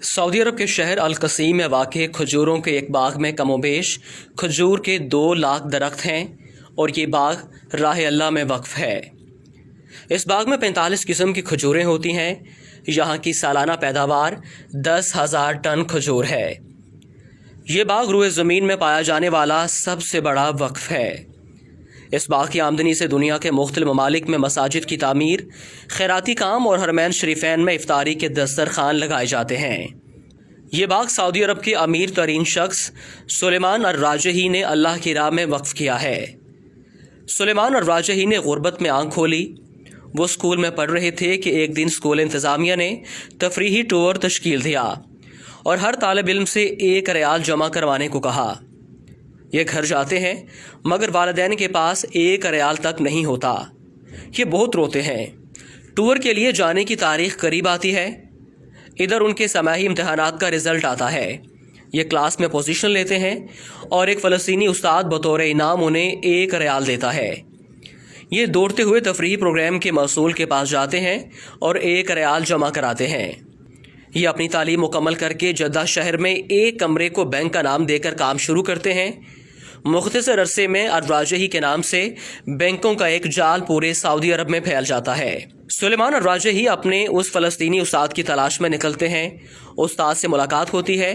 Saudi अरब के शहर अल-कसीम में वाक़ खजूरों के एक बाग में कमोबेश खजूर के 2 लाख दरख्त हैं और ये बाग राह अल्लाह में वक्फ है। इस बाग में 45 किस्म की खजूरें होती हैं। यहाँ की सालाना पैदावार 10,000 टन खजूर है। ये बाग रुए ज़मीन में पाया जाने वाला सबसे बड़ा वक्फ है। इस बाग की आमदनी से दुनिया के मुख्तलिफ ममालिक में मसाजिद की तामीर, खैराती काम और हरमैन शरीफैन में इफ्तारी के दस्तरखान लगाए जाते हैं। ये बाग सऊदी अरब के अमीर तरीन शख्स सुलेमान अर-राजही ने अल्लाह की राह में वक्फ किया है। सुलेमान अर-राजही ने गुर्बत में आंख खोली। वो स्कूल में पढ़ रहे थे कि एक दिन स्कूल इंतज़ामिया ने तफरीही टूर तश्कील दिया और हर तालिब इल्म से 1 रियाल जमा करवाने को कहा। ये घर जाते हैं मगर वालिदैन के पास 1 रियाल तक नहीं होता। ये बहुत रोते हैं। टूर के लिए जाने की तारीख करीब आती है। इधर उनके समाही इम्तहानात का रिज़ल्ट आता है। ये क्लास में पोजीशन लेते हैं और एक फ़लस्तीनी उस्ताद बतौर इनाम उन्हें 1 रियाल देता है। ये दौड़ते हुए तफरीही प्रोग्राम के मसूल के पास जाते हैं और 1 रियाल जमा कराते हैं। ये अपनी तालीम मुकम्मल करके जद्दा शहर में एक कमरे को बैंक का नाम देकर काम शुरू करते हैं। मुख्तसर अरसे में अर-राजही के नाम से बैंकों का एक जाल पूरे सऊदी अरब में फैल जाता है। सुलेमान अर-राजही अपने उस फ़लस्तीनी उस्ताद की तलाश में निकलते हैं। उस्ताद से मुलाकात होती है।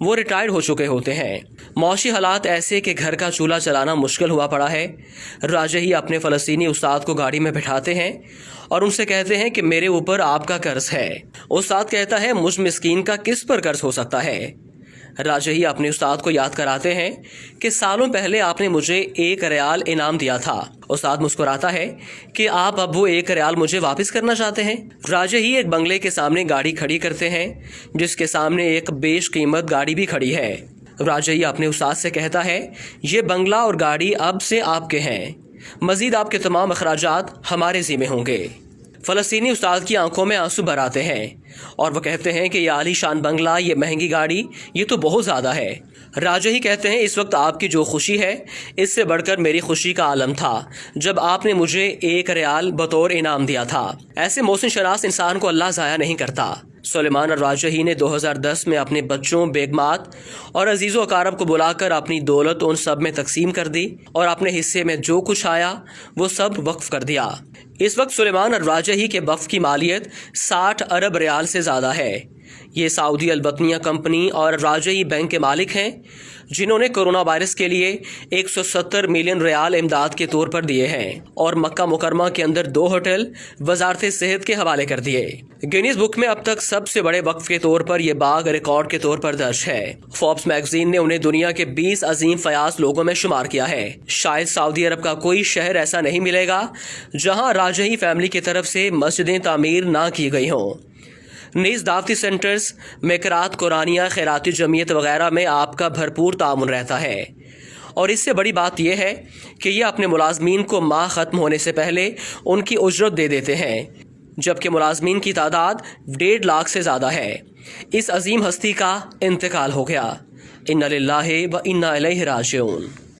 वो रिटायर्ड हो चुके होते हैं। मौशी हालात ऐसे कि घर का चूल्हा चलाना मुश्किल हुआ पड़ा है। राजही अपने फ़लस्तीनी उस्ताद को गाड़ी में बिठाते हैं और उनसे कहते हैं कि मेरे ऊपर आपका कर्ज है। उस्ताद कहता है, मुझ मिस्कीन का किस पर कर्ज हो सकता है। राजही अपने उस्ताद को याद कराते हैं कि सालों पहले आपने मुझे 1 रियाल इनाम दिया था। उस्ताद मुस्कुराता है कि आप अब वो 1 रियाल मुझे वापस करना चाहते हैं। राजही एक बंगले के सामने गाड़ी खड़ी करते हैं जिसके सामने एक बेशकीमत गाड़ी भी खड़ी है। राजही अपने उस्ताद से कहता है, ये बंगला और गाड़ी अब से आपके हैं। मजीद आपके तमाम अखराजात हमारे ज़िम्मे होंगे। फ़लस्तीनी उस्ताद की आंखों में आंसू भर आते हैं और वो कहते हैं कि ये आलीशान बंगला, ये महंगी गाड़ी, ये तो बहुत ज़्यादा है। राजही कहते हैं, इस वक्त आपकी जो खुशी है इससे बढ़कर मेरी खुशी का आलम था जब आपने मुझे 1 रियाल बतौर इनाम दिया था। ऐसे मोहसिन शनास इंसान को अल्लाह ज़ाया नहीं करता। सुलेमान अर-राजही ने 2010 में अपने बच्चों, बेगमात और अजीज़ो अकारब को बुलाकर अपनी दौलत उन सब में तकसीम कर दी और अपने हिस्से में जो कुछ आया वो सब वक्फ कर दिया। इस वक्त सुलेमान अर-राजही के वक्फ की मालियत 60 अरब रियाल से ज़्यादा है। ये सऊदी अल-बतनिया कंपनी और राजही बैंक के मालिक हैं जिन्होंने कोरोना वायरस के लिए 170 मिलियन रियाल इमदाद के तौर पर दिए हैं और मक्का मुकरमा के अंदर 2 होटल वजारत सेहत के हवाले कर दिए। गिनीज बुक में अब तक सबसे बड़े वक्फ के तौर पर यह बाग रिकॉर्ड के तौर पर दर्ज है। फोर्ब्स मैगजीन ने उन्हें दुनिया के 20 अजीम फयाज लोगों में शुमार किया है। शायद सऊदी अरब का कोई शहर ऐसा नहीं मिलेगा जहाँ राजही फैमिली की तरफ से मस्जिदें तामीर ना की गई हों। नीज़ दावती सेंटर्स, मेकरात, कुरानिया, खैराती जमीयत वगैरह में आपका भरपूर ताउन रहता है। और इससे बड़ी बात यह है कि ये अपने मुलाजमीन को माह ख़त्म होने से पहले उनकी उजरत दे देते हैं, जबकि मुलाजमीन की तादाद 1.5 लाख से ज़्यादा है। इस अजीम हस्ती का इंतकाल हो गया। इन्ना लिल्लाहि व इन्ना इलैहि राजिऊन।